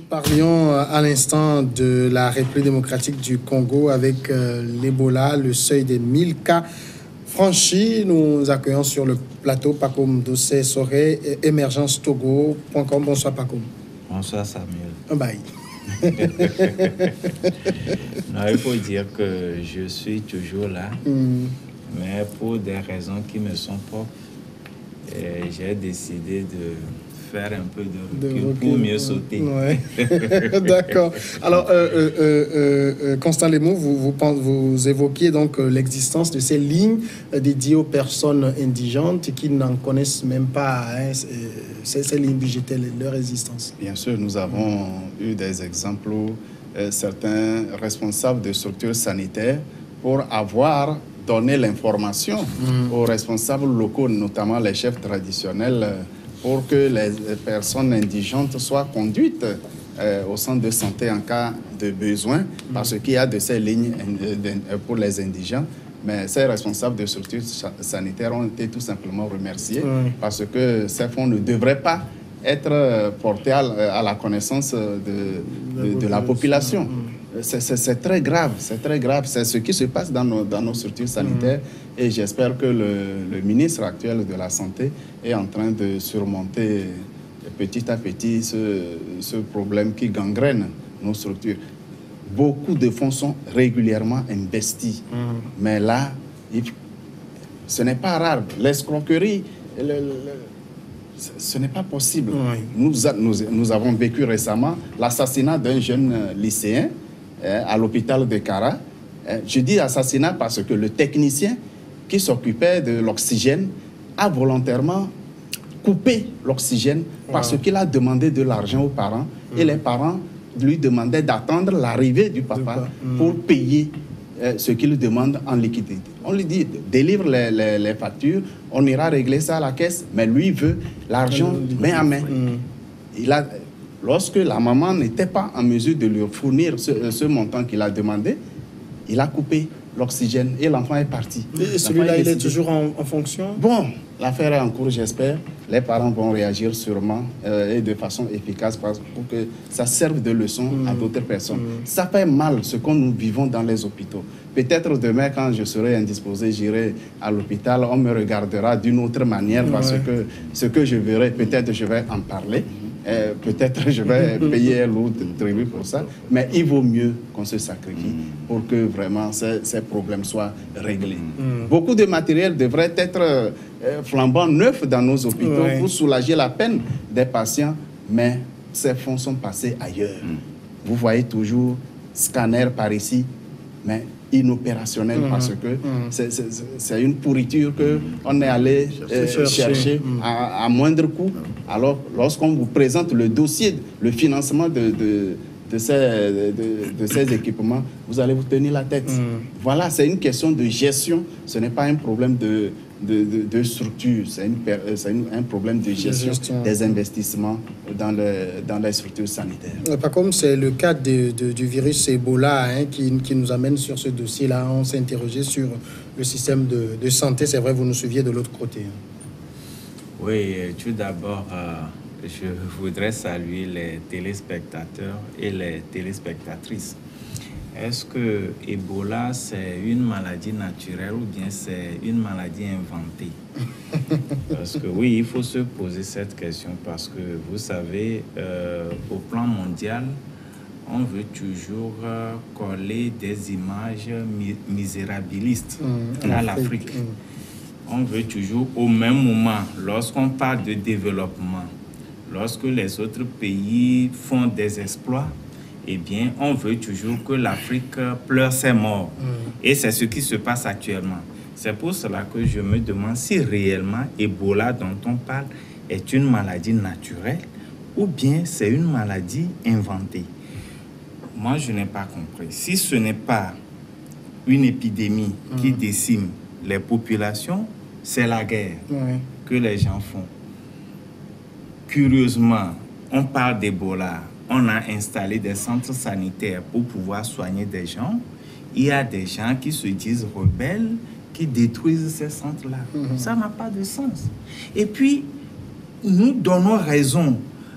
Parlions à l'instant de la République démocratique du Congo avec l'Ebola, le seuil des 1000 cas franchis. Nous accueillons sur le plateau Pacôme Dossé Soré, émergence-togo.com. Bonsoir Pacôme. Bonsoir Samuel. Bye. Non, il faut dire que je suis toujours là, mais pour des raisons qui me sont propres, j'ai décidé de faire un peu de recul pour mieux sauter. Ouais. D'accord. Alors, Constant Lemou, vous évoquiez donc l'existence de ces lignes dédiées aux personnes indigentes qui n'en connaissent même pas ces lignes budgétaires, leur existence. Bien sûr, nous avons eu des exemples où certains responsables de structures sanitaires, pour avoir donné l'information aux responsables locaux, notamment les chefs traditionnels, pour que les personnes indigentes soient conduites au centre de santé en cas de besoin, parce qu'il y a de ces lignes pour les indigents. Mais ces responsables de structures sanitaires ont été tout simplement remerciés parce que ces fonds ne devraient pas être portés à la connaissance de la population. C'est très grave, c'est très grave. C'est ce qui se passe dans nos structures sanitaires et j'espère que le ministre actuel de la Santé est en train de surmonter petit à petit ce problème qui gangrène nos structures. Beaucoup de fonds sont régulièrement investis, mais là, ce n'est pas rare. L'escroquerie, ce n'est pas possible. Nous avons vécu récemment l'assassinat d'un jeune lycéen à l'hôpital de Kara. Je dis assassinat parce que le technicien qui s'occupait de l'oxygène a volontairement coupé l'oxygène parce qu'il a demandé de l'argent aux parents et les parents lui demandaient d'attendre l'arrivée du papa pour payer ce qu'il demande en liquidité. On lui dit, délivre les factures, on ira régler ça à la caisse, mais lui veut l'argent main à main. Lorsque la maman n'était pas en mesure de lui fournir ce montant qu'il a demandé, il a coupé l'oxygène et l'enfant est parti. Et celui-là, il est toujours en fonction? Bon, l'affaire est en cours, j'espère. Les parents vont réagir sûrement et de façon efficace pour que ça serve de leçon à d'autres personnes. Ça fait mal ce que nous vivons dans les hôpitaux. Peut-être demain, quand je serai indisposé, j'irai à l'hôpital, on me regardera d'une autre manière parce que ce que je verrai, peut-être je vais en parler. Peut-être je vais payer un lourd tribut pour ça, mais il vaut mieux qu'on se sacrifie pour que vraiment ces problèmes soient réglés. Beaucoup de matériel devrait être flambant neuf dans nos hôpitaux pour soulager la peine des patients, mais ces fonds sont passés ailleurs. Vous voyez toujours scanner par ici, mais inopérationnel parce que c'est une pourriture qu'on est allé chercher à moindre coût. Alors, lorsqu'on vous présente le dossier, le financement de ces équipements, vous allez vous tenir la tête. Voilà, c'est une question de gestion, ce n'est pas un problème de structure, c'est un problème de gestion des investissements dans les structures sanitaires. Pas comme c'est le cas du virus Ebola qui nous amène sur ce dossier-là. On s'est interrogé sur le système de santé. C'est vrai, vous nous suiviez de l'autre côté. Oui, tout d'abord, je voudrais saluer les téléspectateurs et les téléspectatrices. Est-ce que Ebola, c'est une maladie naturelle ou bien c'est une maladie inventée? Parce que oui, il faut se poser cette question parce que, vous savez, au plan mondial, on veut toujours coller des images misérabilistes à l'Afrique. On veut toujours, au même moment, lorsqu'on parle de développement, lorsque les autres pays font des exploits, eh bien, on veut toujours que l'Afrique pleure ses morts. Et c'est ce qui se passe actuellement. C'est pour cela que je me demande si réellement Ebola dont on parle est une maladie naturelle ou bien c'est une maladie inventée. Moi, je n'ai pas compris. Si ce n'est pas une épidémie qui décime les populations, c'est la guerre que les gens font. Curieusement, on parle d'Ebola. On a installé des centres sanitaires pour pouvoir soigner des gens. Il y a des gens qui se disent rebelles, qui détruisent ces centres-là. Ça n'a pas de sens. Et puis, nous donnons raison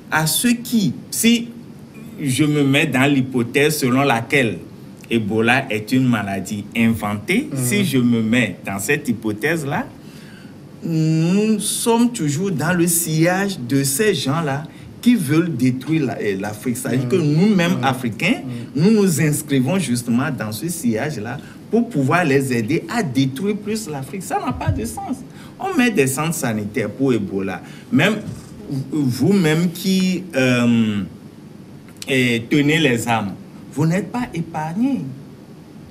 à ceux qui, si je me mets dans l'hypothèse selon laquelle Ebola est une maladie inventée, si je me mets dans cette hypothèse-là, nous sommes toujours dans le sillage de ces gens-là qui veulent détruire l'Afrique. C'est-à-dire que nous-mêmes, Africains, nous nous inscrivons justement dans ce sillage-là pour pouvoir les aider à détruire plus l'Afrique. Ça n'a pas de sens. On met des centres sanitaires pour Ebola. Même vous-même qui tenez les armes, vous n'êtes pas épargnés.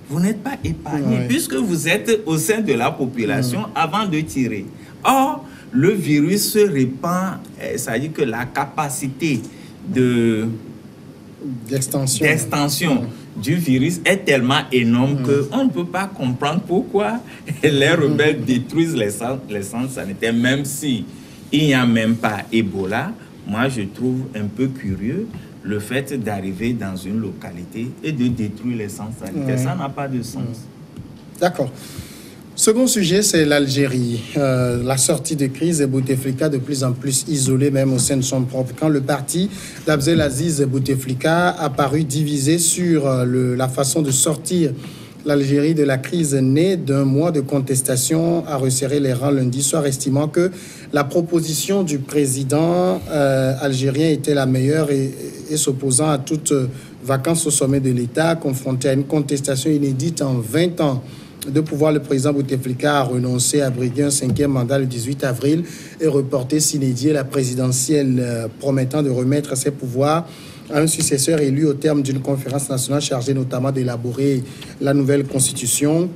Vous n'êtes pas épargnés puisque vous êtes au sein de la population avant de tirer. Or, le virus se répand, c'est-à-dire que la capacité d'extension du virus est tellement énorme qu'on ne peut pas comprendre pourquoi les rebelles détruisent les centres sanitaires, même si il n'y a même pas Ebola. Moi, je trouve un peu curieux le fait d'arriver dans une localité et de détruire les centres sanitaires. Ça n'a pas de sens. D'accord. Second sujet, c'est l'Algérie. La sortie de crise et Bouteflika de plus en plus isolé, même au sein de son propre camp. Le parti d'Abdelaziz Bouteflika a paru divisé sur la façon de sortir l'Algérie de la crise née d'un mois de contestation, a resserré les rangs lundi soir, estimant que la proposition du président algérien était la meilleure et s'opposant à toute vacance au sommet de l'État, confronté à une contestation inédite en 20 ans de pouvoir. Le président Bouteflika a renoncé à briguer un 5e mandat le 18 avril et reporté sine die la présidentielle, promettant de remettre ses pouvoirs à un successeur élu au terme d'une conférence nationale chargée notamment d'élaborer la nouvelle constitution.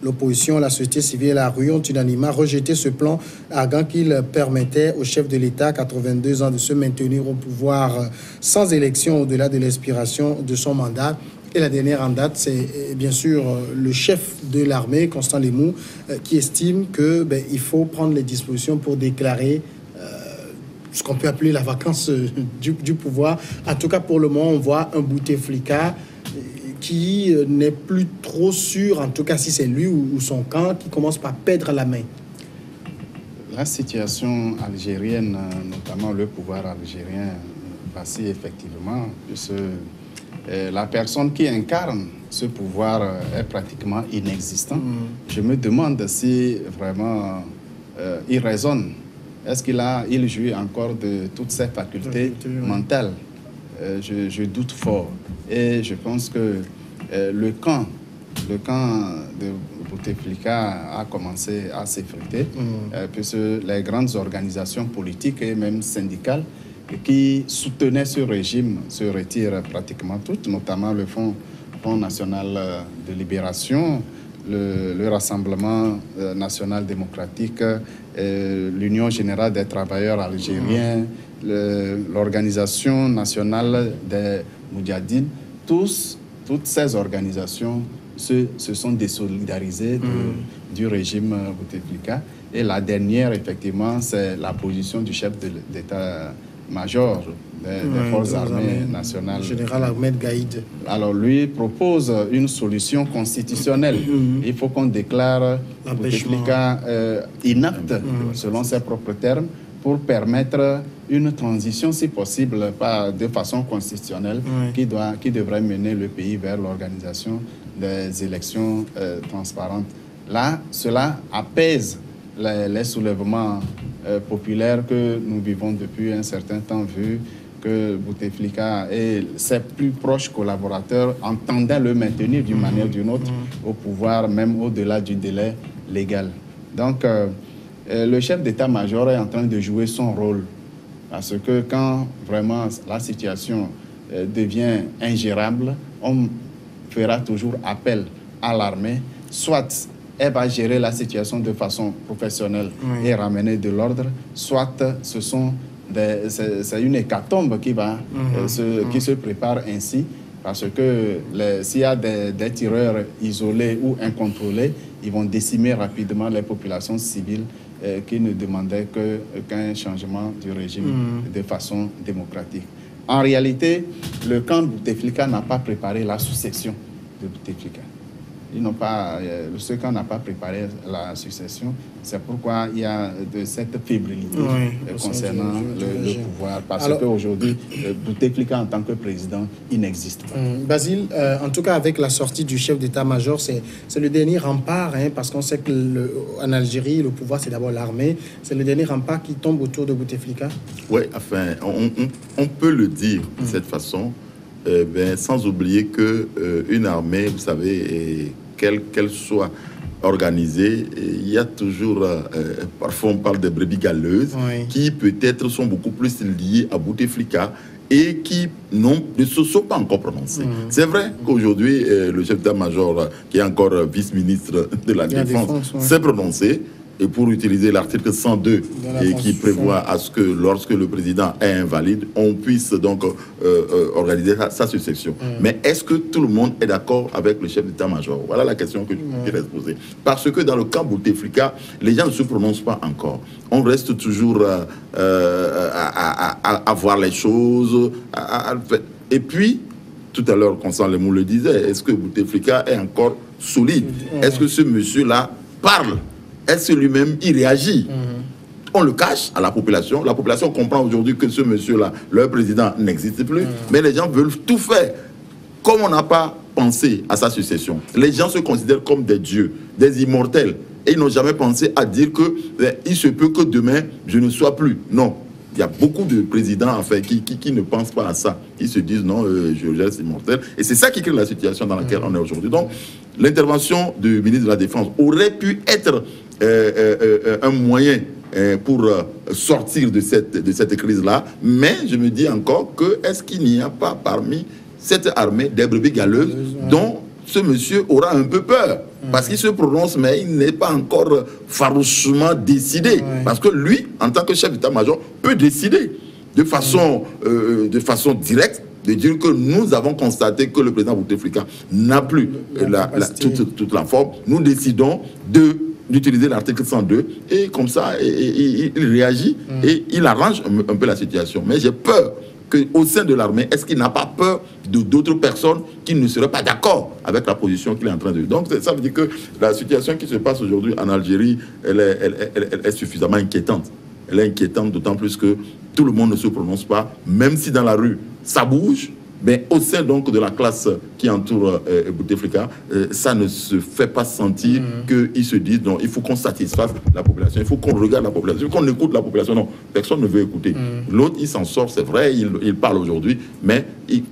L'opposition, la société civile et la rue ont unanimement rejeté ce plan, arguant qu'il permettait au chef de l'État, 82 ans, de se maintenir au pouvoir sans élection au-delà de l'expiration de son mandat. Et la dernière en date, c'est bien sûr le chef de l'armée, Constant Lemou, qui estime qu'il faut prendre les dispositions pour déclarer ce qu'on peut appeler la vacance du pouvoir. En tout cas, pour le moment, on voit un Bouteflika qui n'est plus trop sûr, en tout cas si c'est lui ou son camp, qui commence par perdre la main. La situation algérienne, notamment le pouvoir algérien, vacille effectivement, puisque la personne qui incarne ce pouvoir est pratiquement inexistant. Je me demande si vraiment il raisonne. Est-ce qu'il jouit encore de toutes ses facultés mentales? Je doute fort. Et je pense que le camp de Bouteflika a commencé à s'effriter, puisque les grandes organisations politiques et même syndicales qui soutenaient ce régime se retirent pratiquement toutes, notamment le Front national de libération, le Rassemblement national démocratique, l'Union générale des travailleurs algériens, l'Organisation nationale des Moudjahidines. Toutes ces organisations se sont désolidarisées du régime Bouteflika. Et la dernière, effectivement, c'est la position du chef d'état-major des forces armées nationales. Le général Ahmed Gaïd. Alors, lui propose une solution constitutionnelle. Il faut qu'on déclare Bouteflika inapte, selon ses propres termes, pour permettre une transition, si possible, de façon constitutionnelle, qui devrait mener le pays vers l'organisation des élections transparentes. Là, cela apaise les soulèvements populaires que nous vivons depuis un certain temps, vu que Bouteflika et ses plus proches collaborateurs entendaient le maintenir d'une manière ou d'une autre au pouvoir, même au-delà du délai légal. Donc, le chef d'état-major est en train de jouer son rôle. Parce que quand vraiment la situation devient ingérable, on fera toujours appel à l'armée. Soit elle va gérer la situation de façon professionnelle et ramener de l'ordre, soit c'est une hécatombe qui se prépare ainsi. Parce que s'il y a des tireurs isolés ou incontrôlés, ils vont décimer rapidement les populations civiles qui ne demandaient qu'un changement du régime de façon démocratique. En réalité, le camp Bouteflika n'a pas préparé la succession de Bouteflika. ils n'ont pas, ceux qui n'ont pas préparé la succession. C'est pourquoi il y a de cette fébrilité concernant le pouvoir. Parce qu'aujourd'hui, Bouteflika en tant que président, il n'existe pas. Basile, en tout cas avec la sortie du chef d'état-major, c'est le dernier rempart, hein, parce qu'on sait qu'en Algérie, le pouvoir c'est d'abord l'armée. C'est le dernier rempart qui tombe autour de Bouteflika. Oui, enfin, on peut le dire de cette façon, sans oublier qu'une armée, vous savez, qu'elle soit organisée, il y a toujours, parfois on parle de brebis galeuses, qui peut-être sont beaucoup plus liées à Bouteflika et qui ne se sont pas encore prononcés. C'est vrai qu'aujourd'hui, le chef d'état-major, qui est encore vice-ministre de la Défense, s'est prononcé. Et pour utiliser l'article 102 et qui prévoit à ce que lorsque le président est invalide, on puisse donc organiser sa succession. Mais est-ce que tout le monde est d'accord avec le chef d'état-major? Voilà la question que je voudrais poser. Parce que dans le cas Bouteflika, les gens ne se prononcent pas encore. On reste toujours à voir les choses. Et puis, tout à l'heure, Constant Lemou le disait, est-ce que Bouteflika est encore solide? Est-ce que ce monsieur-là parle? Est-ce que lui-même, il réagit? On le cache à la population. La population comprend aujourd'hui que ce monsieur-là, leur président, n'existe plus. Mais les gens veulent tout faire. Comme on n'a pas pensé à sa succession, les gens se considèrent comme des dieux, des immortels. Et ils n'ont jamais pensé à dire que il se peut que demain, je ne sois plus. Non. Il y a beaucoup de présidents enfin, qui ne pensent pas à ça. Ils se disent non, je reste immortel. Et c'est ça qui crée la situation dans laquelle on est aujourd'hui. Donc, l'intervention du ministre de la Défense aurait pu être un moyen pour sortir de cette crise-là. Mais je me dis encore que est-ce qu'il n'y a pas parmi cette armée des brebis galeuses dont ce monsieur aura un peu peur? Parce qu'il se prononce, mais il n'est pas encore farouchement décidé. Parce que lui, en tant que chef d'état-major, peut décider de façon directe de dire que nous avons constaté que le président Bouteflika n'a plus toute la forme. Nous décidons d'utiliser l'article 102 et comme ça, il réagit et il arrange un peu la situation. Mais j'ai peur qu'au sein de l'armée, est-ce qu'il n'a pas peur d'autres personnes qui ne seraient pas d'accord avec la position qu'il est en train de... Donc ça veut dire que la situation qui se passe aujourd'hui en Algérie, elle est suffisamment inquiétante. Elle est inquiétante d'autant plus que tout le monde ne se prononce pas, même si dans la rue, ça bouge. Mais au sein donc de la classe qui entoure Bouteflika, ça ne se fait pas sentir qu'ils se disent non, il faut qu'on satisfasse la population, il faut qu'on regarde la population, il faut qu'on écoute la population. Non, personne ne veut écouter. L'autre, il s'en sort, c'est vrai, il parle aujourd'hui, mais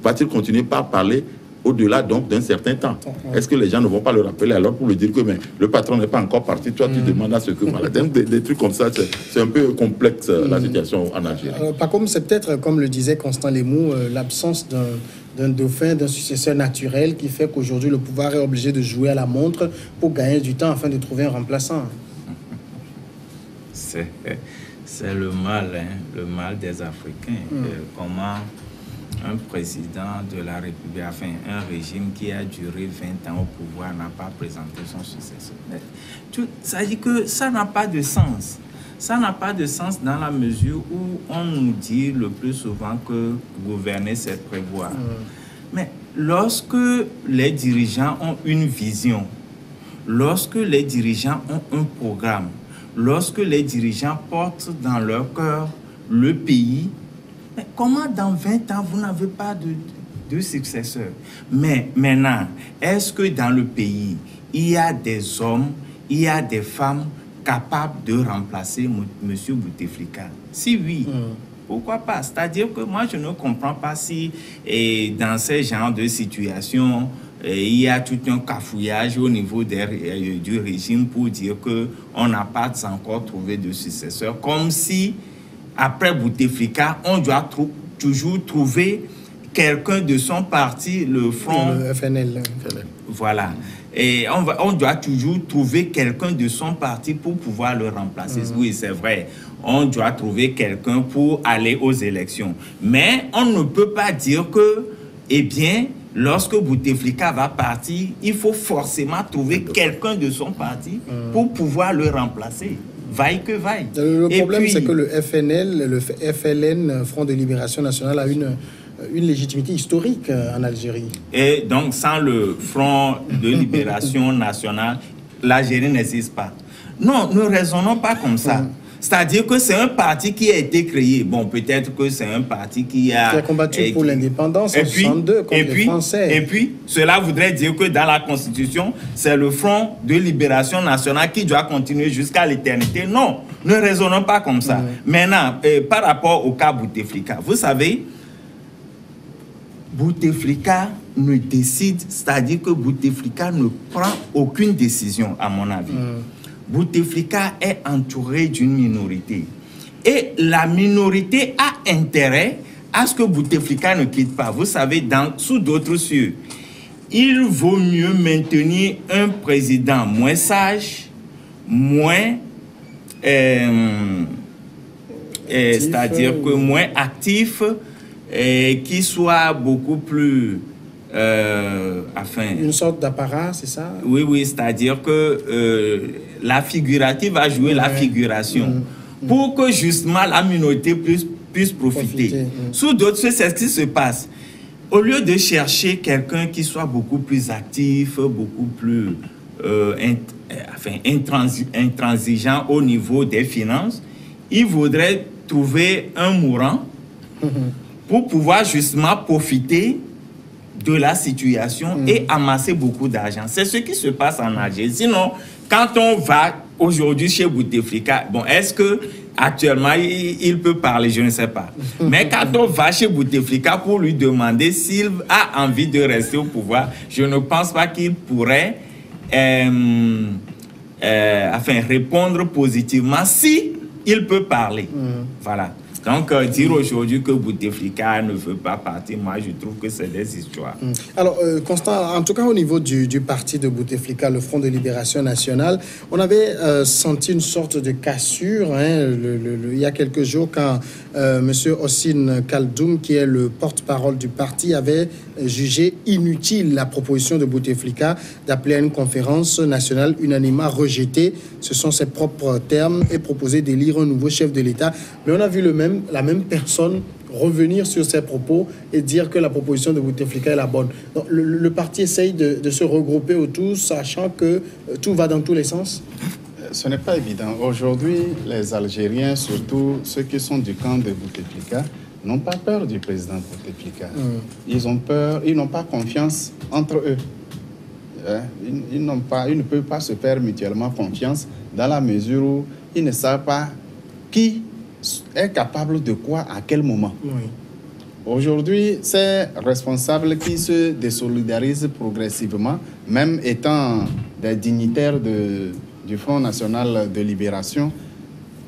va-t-il continuer par parler au-delà donc d'un certain temps? Est-ce que les gens ne vont pas le rappeler alors pour lui dire que mais, le patron n'est pas encore parti, toi tu demandes à ce que... Voilà, des trucs comme ça, c'est un peu complexe la situation en Algérie. Pas comme c'est peut-être, comme le disait Constant Lemou, l'absence d'un dauphin, d'un successeur naturel qui fait qu'aujourd'hui le pouvoir est obligé de jouer à la montre pour gagner du temps afin de trouver un remplaçant. C'est le mal, hein, le mal des Africains. Comment un président de la République, enfin un régime qui a duré 20 ans au pouvoir n'a pas présenté son successeur. Ça dit que ça n'a pas de sens. Ça n'a pas de sens dans la mesure où on nous dit le plus souvent que gouverner, c'est prévoir. Mais lorsque les dirigeants ont une vision, lorsque les dirigeants ont un programme, lorsque les dirigeants portent dans leur cœur le pays, mais comment dans 20 ans, vous n'avez pas de successeur? Mais maintenant, est-ce que dans le pays, il y a des hommes, il y a des femmes capables de remplacer M. Bouteflika? Si oui, pourquoi pas? C'est-à-dire que moi, je ne comprends pas si dans ce genre de situation, il y a tout un cafouillage au niveau du régime pour dire qu'on n'a pas encore trouvé de successeur. Comme si après Bouteflika, on doit toujours trouver quelqu'un de son parti, le Front... Le FNL. Voilà. Et on doit toujours trouver quelqu'un de son parti pour pouvoir le remplacer. Oui, c'est vrai. On doit trouver quelqu'un pour aller aux élections. Mais on ne peut pas dire que, eh bien, lorsque Bouteflika va partir, il faut forcément trouver quelqu'un de son parti pour pouvoir le remplacer. Vaille que vaille. Le problème, c'est que le FNL, le FLN, Front de Libération Nationale, a une légitimité historique en Algérie. Et donc, sans le Front de Libération Nationale, l'Algérie n'existe pas. Non, ne raisonnons pas comme ça. C'est-à-dire que c'est un parti qui a été créé. Bon, peut-être que c'est un parti qui a combattu pour l'indépendance en 1962 contre les Français. Et puis, cela voudrait dire que dans la Constitution, c'est le Front de Libération Nationale qui doit continuer jusqu'à l'éternité. Non, ne raisonnons pas comme ça. Maintenant, par rapport au cas Bouteflika, vous savez, Bouteflika ne décide, c'est-à-dire que Bouteflika ne prend aucune décision, à mon avis. Bouteflika est entouré d'une minorité. Et la minorité a intérêt à ce que Bouteflika ne quitte pas. Vous savez, sous d'autres cieux, il vaut mieux maintenir un président moins sage, moins... c'est-à-dire que moins actif, qui soit beaucoup plus... une sorte d'apparat, c'est ça? Oui, oui, c'est-à-dire que la figurative va jouer la figuration pour que justement la minorité puisse profiter. Sous d'autres, c'est ce qui se passe. Au lieu de chercher quelqu'un qui soit beaucoup plus actif, beaucoup plus intransigeant au niveau des finances, il vaudrait trouver un mourant pour pouvoir justement profiter de la situation et amasser beaucoup d'argent. C'est ce qui se passe en Algérie. Sinon, quand on va aujourd'hui chez Bouteflika, bon, est-ce que actuellement il peut parler? Je ne sais pas. Mais quand on va chez Bouteflika pour lui demander s'il a envie de rester au pouvoir, je ne pense pas qu'il pourrait répondre positivement si il peut parler. Voilà. Donc, dire aujourd'hui que Bouteflika ne veut pas partir, moi, je trouve que c'est des histoires. Alors, Constant, en tout cas, au niveau du parti de Bouteflika, le Front de Libération Nationale, on avait senti une sorte de cassure il y a quelques jours quand M. Hossein Kaldoum, qui est le porte-parole du parti, avait jugé inutile la proposition de Bouteflika d'appeler à une conférence nationale unanimement rejetée, ce sont ses propres termes, et proposé d'élire un nouveau chef de l'État. Mais on a vu la même personne revenir sur ses propos et dire que la proposition de Bouteflika est la bonne. Donc, le parti essaye de se regrouper autour, sachant que tout va dans tous les sens. Ce n'est pas évident. Aujourd'hui, les Algériens, surtout ceux qui sont du camp de Bouteflika, n'ont pas peur du président Bouteflika. Ils ont peur, ils n'ont pas confiance entre eux. Ils ne peuvent pas se faire mutuellement confiance dans la mesure où ils ne savent pas qui est capable de quoi à quel moment. Aujourd'hui, ces responsables qui se désolidarisent progressivement, même étant des dignitaires du Front National de Libération,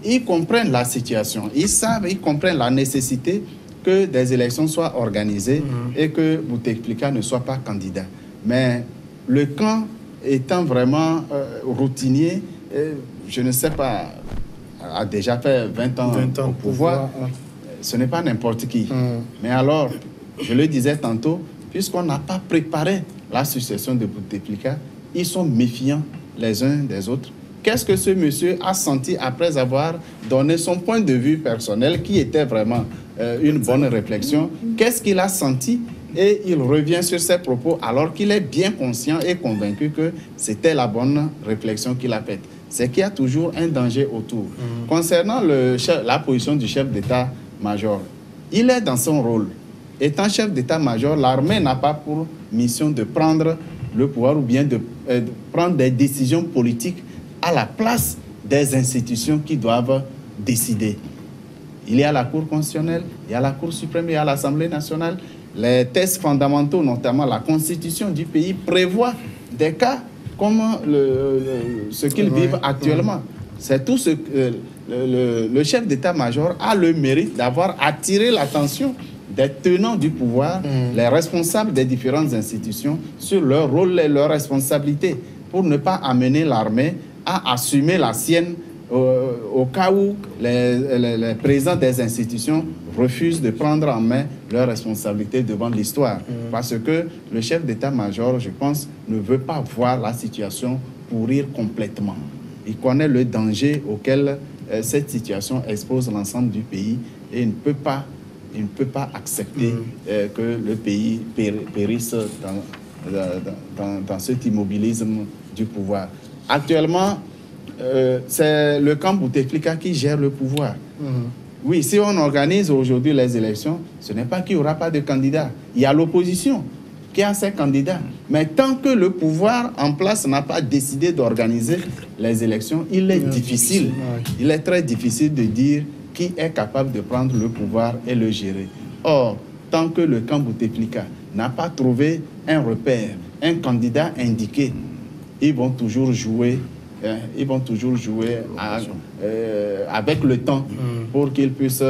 ils comprennent la situation. Ils comprennent la nécessité que des élections soient organisées et que Bouteflika ne soit pas candidat. Mais le camp étant vraiment routinier, je ne sais pas, a déjà fait 20 ans au pouvoir, ce n'est pas n'importe qui. Mais alors, je le disais tantôt, puisqu'on n'a pas préparé la succession de Bouteflika, ils sont méfiants les uns des autres. Qu'est-ce que ce monsieur a senti après avoir donné son point de vue personnel, qui était vraiment une bonne réflexion? Qu'est-ce qu'il a senti? Et il revient sur ses propos alors qu'il est bien conscient et convaincu que c'était la bonne réflexion qu'il a faite. C'est qu'il y a toujours un danger autour. Concernant la position du chef d'état-major, il est dans son rôle. Étant chef d'état-major, l'armée n'a pas pour mission de prendre le pouvoir ou bien de prendre des décisions politiques à la place des institutions qui doivent décider. Il y a la Cour constitutionnelle, il y a la Cour suprême, il y a l'Assemblée nationale. Les textes fondamentaux, notamment la Constitution du pays, prévoient des cas comme ce qu'ils vivent actuellement. C'est tout ce que le chef d'état-major a le mérite d'avoir attiré l'attention des tenants du pouvoir, les responsables des différentes institutions, sur leur rôle et leurs responsabilités, pour ne pas amener l'armée à assumer la sienne au cas où les présidents des institutions refusent de prendre en main leurs responsabilités devant l'histoire. Parce que le chef d'état-major, je pense, ne veut pas voir la situation pourrir complètement. Il connaît le danger auquel cette situation expose l'ensemble du pays et il ne peut pas il ne peut pas accepter que le pays périsse dans cet immobilisme du pouvoir. Actuellement, c'est le camp Bouteflika qui gère le pouvoir. Oui, si on organise aujourd'hui les élections, ce n'est pas qu'il n'y aura pas de candidats. Il y a l'opposition qui a ses candidats. Mais tant que le pouvoir en place n'a pas décidé d'organiser les élections, il est difficile. Il est très difficile de dire qui est capable de prendre le pouvoir et le gérer. Or, tant que le camp Bouteflika n'a pas trouvé un repère, un candidat indiqué, ils vont toujours jouer avec le temps pour qu'ils puissent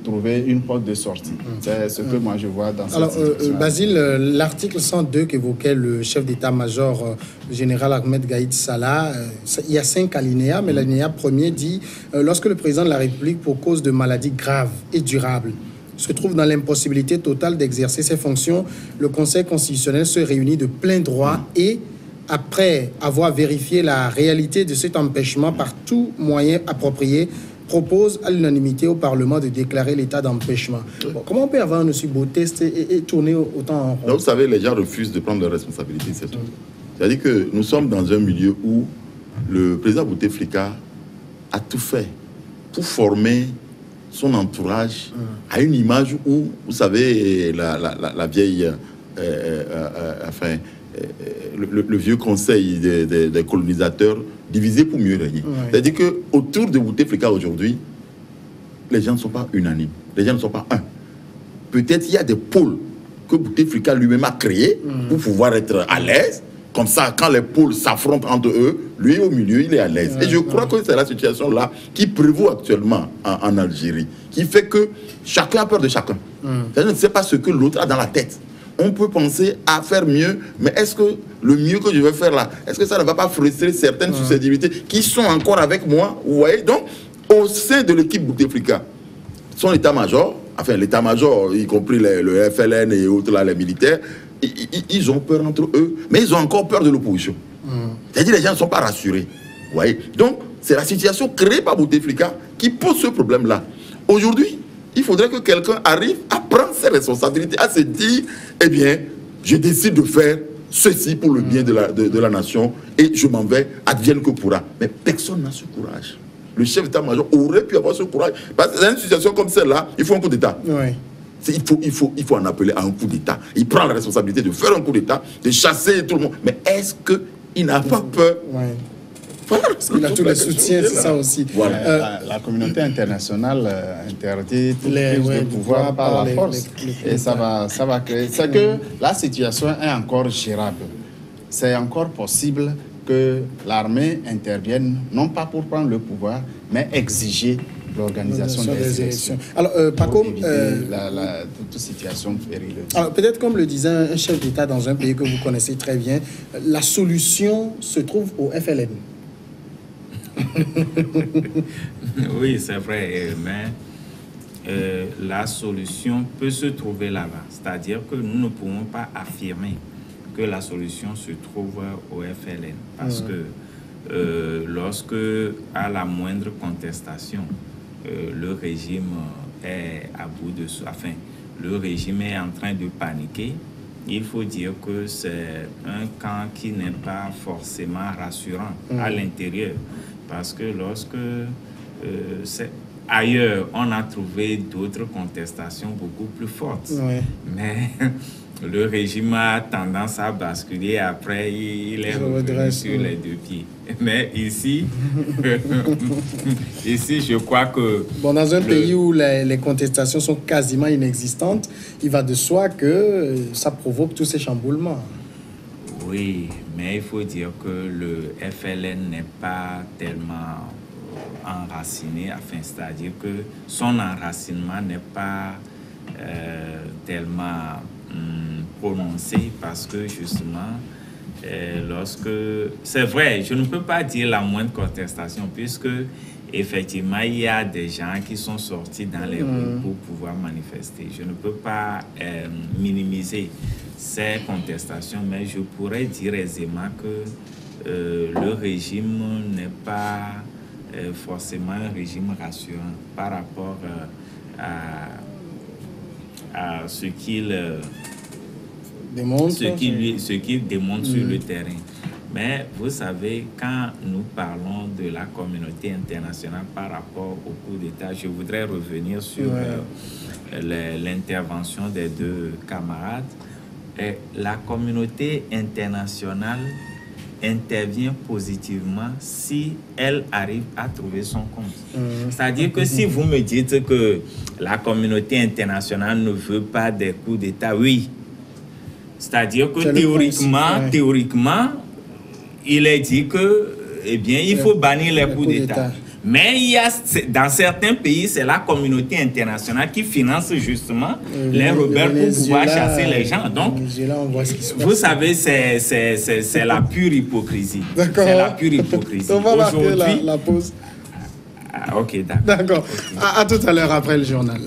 trouver une porte de sortie. C'est ce que moi je vois dans cette situation. Basile, l'article 102 qu'évoquait le chef d'état-major, le général Ahmed Gaïd Salah, il y a 5 alinéas, mais l'alinéa premier dit lorsque le président de la République, pour cause de maladies graves et durables, se trouve dans l'impossibilité totale d'exercer ses fonctions, le Conseil constitutionnel se réunit de plein droit et après avoir vérifié la réalité de cet empêchement par tout moyen approprié, propose à l'unanimité au Parlement de déclarer l'état d'empêchement. Bon, comment on peut avoir un aussi beau test et tourner autant en rond? Vous savez, les gens refusent de prendre leurs responsabilités, c'est tout. C'est-à-dire que nous sommes dans un milieu où le président Bouteflika a tout fait pour former son entourage à une image où, vous savez, la vieille... le vieux conseil des colonisateurs divisé pour mieux régner. C'est-à-dire qu'autour de Bouteflika aujourd'hui, les gens ne sont pas unanimes, les gens ne sont pas un. Peut-être il y a des pôles que Bouteflika lui-même a créés pour pouvoir être à l'aise. Comme ça, quand les pôles s'affrontent entre eux, lui au milieu, il est à l'aise. Et je crois que c'est la situation-là qui prévaut actuellement en Algérie, qui fait que chacun a peur de chacun. C'est-à-dire, on ne sait pas ce que l'autre a dans la tête. On peut penser à faire mieux, mais est-ce que le mieux que je vais faire là, est-ce que ça ne va pas frustrer certaines susceptibilités qui sont encore avec moi? Vous voyez, donc, au sein de l'équipe Bouteflika, son état-major, enfin l'état-major, y compris le FLN et autres, là, les militaires, ils ont peur entre eux, mais ils ont encore peur de l'opposition. C'est-à-dire les gens ne sont pas rassurés. Vous voyez, donc, c'est la situation créée par Bouteflika qui pose ce problème-là. Aujourd'hui, il faudrait que quelqu'un arrive à prendre ses responsabilités, à se dire, eh bien, je décide de faire ceci pour le bien de la nation et je m'en vais, advienne que pourra. Mais personne n'a ce courage. Le chef d'état-major aurait pu avoir ce courage. Parce que dans une situation comme celle-là, il faut un coup d'État. Il faut en appeler à un coup d'État. Il prend la responsabilité de faire un coup d'État, de chasser tout le monde. Mais est-ce qu'il n'a pas peur? Voilà, il a tous les soutiens, c'est ça aussi. Voilà. La communauté internationale interdit toute prise de pouvoir par la force. Et ça va créer. C'est que la situation est encore gérable. C'est encore possible que l'armée intervienne, non pas pour prendre le pouvoir, mais exiger l'organisation des élections. Alors, Paco, toute situation périleuse. Alors, peut-être comme le disait un chef d'État dans un pays que vous connaissez très bien, la solution se trouve au FLN. Oui, c'est vrai, mais la solution peut se trouver là-bas. C'est-à-dire que nous ne pouvons pas affirmer que la solution se trouve au FLN. Parce que lorsque, à la moindre contestation, le régime est à bout de souffle, enfin, le régime est en train de paniquer, il faut dire que c'est un camp qui n'est pas forcément rassurant à l'intérieur. Parce que lorsque ailleurs, on a trouvé d'autres contestations beaucoup plus fortes. Mais le régime a tendance à basculer. Après, il est revenu sur les deux pieds. Mais ici, ici, je crois que... Bon, dans un pays où les contestations sont quasiment inexistantes, il va de soi que ça provoque tous ces chamboulements. Oui, mais il faut dire que le FLN n'est pas tellement enraciné, enfin, c'est-à-dire que son enracinement n'est pas tellement prononcé parce que justement, lorsque... C'est vrai, je ne peux pas dire la moindre contestation puisque effectivement, il y a des gens qui sont sortis dans les rues pour pouvoir manifester. Je ne peux pas minimiser ces contestations, mais je pourrais dire aisément que le régime n'est pas forcément un régime rassurant par rapport à ce qu'il démontre, sur le terrain. Mais vous savez, quand nous parlons de la communauté internationale par rapport au coup d'État, je voudrais revenir sur l'intervention des deux camarades. La communauté internationale intervient positivement si elle arrive à trouver son compte. C'est-à-dire que si vous me dites que la communauté internationale ne veut pas des coups d'État, oui. C'est-à-dire que théoriquement, il est dit que, eh bien, il faut bannir les coups d'État. Mais il y a, dans certains pays, c'est la communauté internationale qui finance justement les rebelles pour pouvoir chasser les gens. Donc, vous savez, c'est la pure hypocrisie. D'accord. C'est la pure hypocrisie. On va marquer la pause. Ok, d'accord. D'accord. À tout à l'heure après le journal.